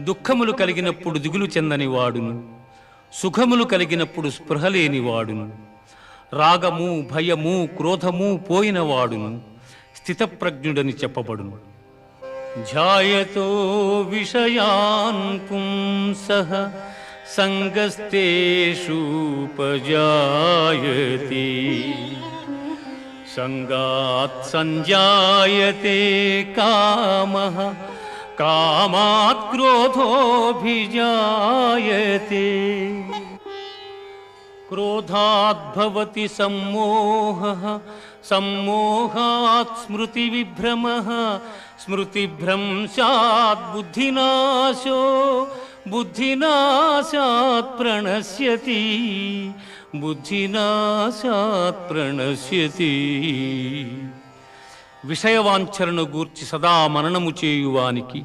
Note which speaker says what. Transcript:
Speaker 1: దుఃఖములు కలిగినప్పుడు దిగులు చెందని వాడును, సుఖములు కలిగినప్పుడు స్పృహ లేనివాడును, రాగము భయము క్రోధము పోయినవాడును స్థితప్రజ్ఞుడని చెప్పబడును. ధ్యాయతో విషయాన్ పుంసః సంగస్తేషూపజాయతే సంగాత్ సంజాయతే కామః కామాత్ క్రోధోభిజాయతే క్రోధాత్ భవతి సమ్మోహః సమ్మోహాత్ స్మృతి విభ్రమః స్మృతిభ్రంశాత్ బుద్ధినాశో బుద్ధినాశాత్ ప్రణశ్యతి బుద్ధినాశాత్ ప్రణశ్యతి. విషయవాంఛలను గూర్చి సదా మననము చేయువానికి